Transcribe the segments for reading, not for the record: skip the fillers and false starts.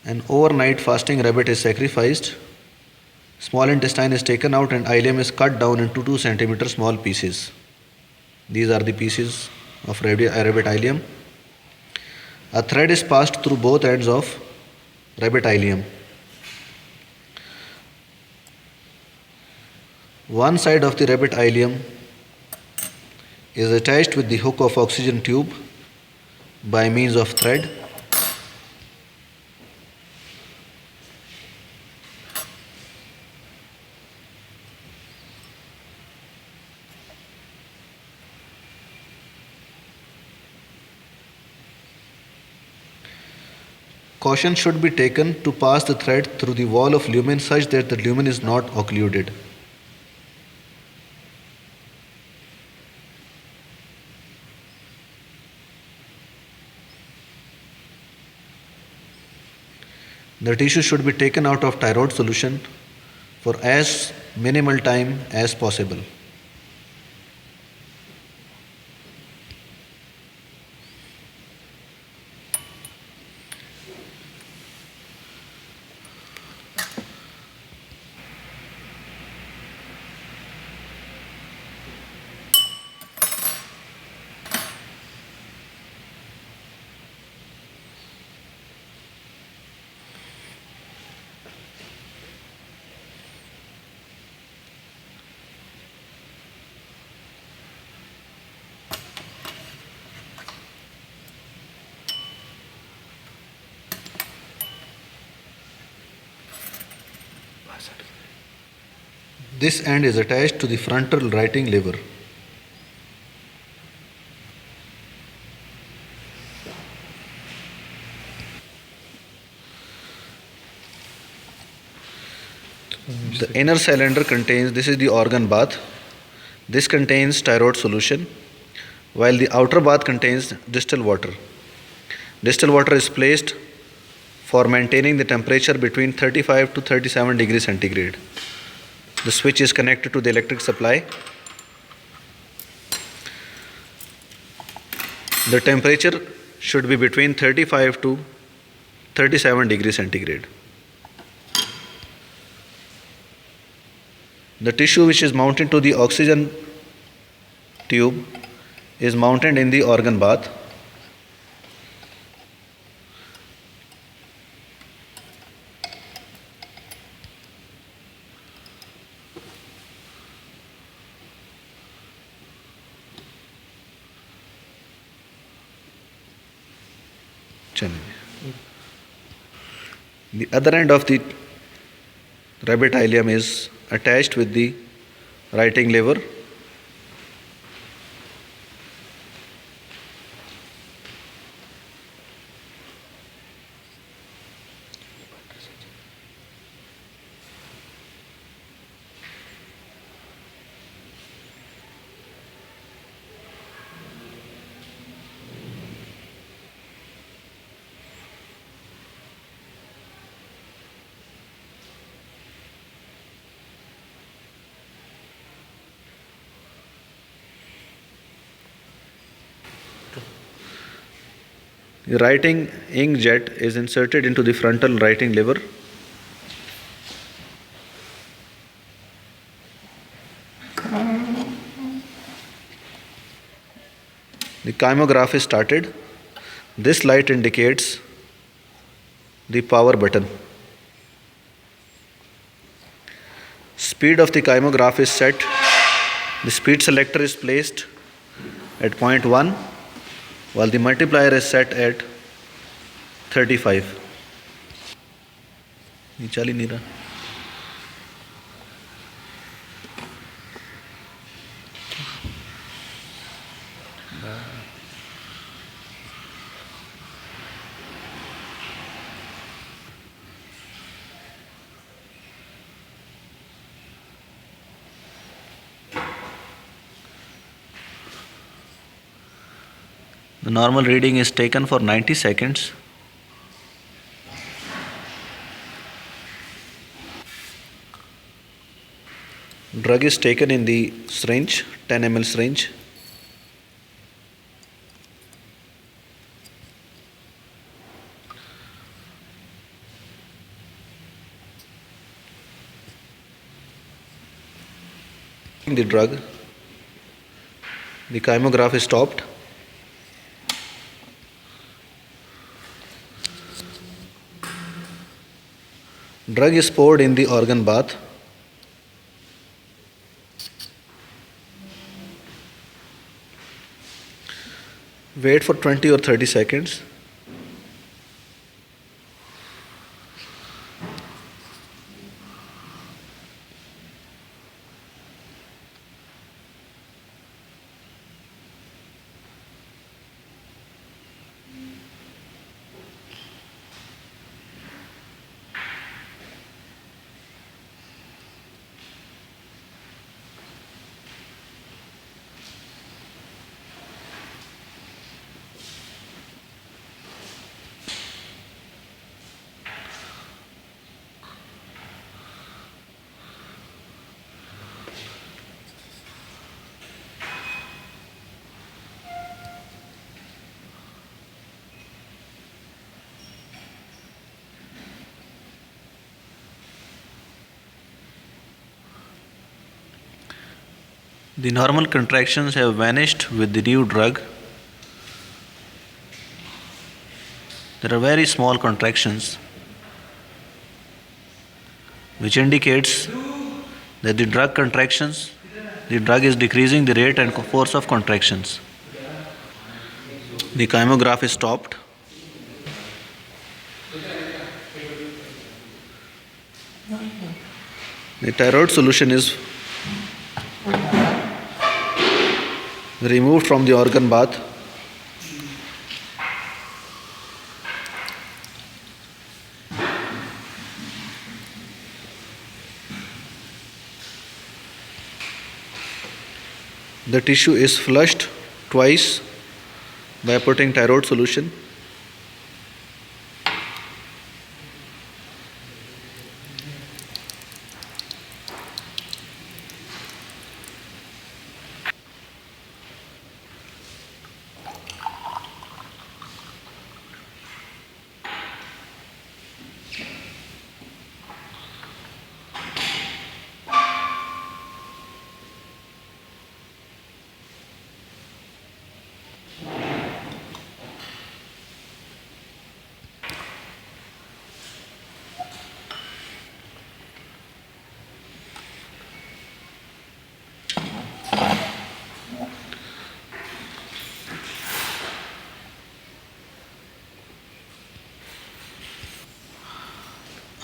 An overnight fasting rabbit is sacrificed. Small intestine is taken out and ileum is cut down into 2 centimeter small pieces. These are the pieces of rabbit ileum. A thread is passed through both ends of rabbit ileum. One side of the rabbit ileum is attached with the hook of oxygen tube by means of thread. Caution should be taken to pass the thread through the wall of lumen such that the lumen is not occluded. The tissue should be taken out of thyroid solution for as minimal time as possible. This end is attached to the frontal writing lever. The inner cylinder contains, this is the organ bath. This contains thyroid solution, while the outer bath contains distal water. Distal water is placed for maintaining the temperature between 35 to 37 degrees centigrade. The switch is connected to the electric supply. The temperature should be between 35 to 37 degrees centigrade. The tissue which is mounted to the oxygen tube is mounted in the organ bath. The other end of the rabbit ileum is attached with the writing lever. The writing ink jet is inserted into the frontal writing lever. The kymograph is started. This light indicates the power button. Speed of the kymograph is set. The speed selector is placed at point 1 while the multiplier is set at 35. ये चल ही नहीं रहा. The normal reading is taken for 90 seconds. Drug is taken in the syringe, 10 ml syringe. the drug. The kymograph is stopped. Drug is poured in the organ bath. Wait for 20 or 30 seconds. The normal contractions have vanished with the new drug. There are very small contractions, which indicates that the drug is decreasing the rate and force of contractions. The kymograph is stopped. The thyroid solution is removed from the organ bath. The tissue is flushed twice by putting thyroid solution.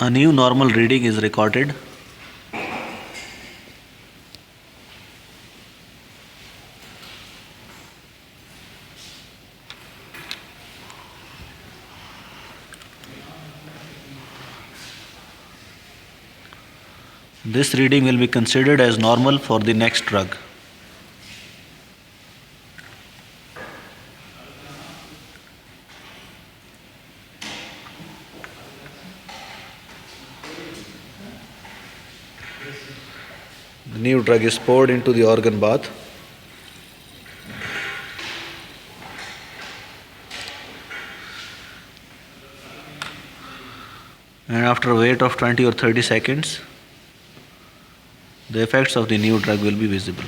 A new normal reading is recorded. This reading will be considered as normal for the next drug. The new drug is poured into the organ bath. And after a wait of 20 or 30 seconds, the effects of the new drug will be visible.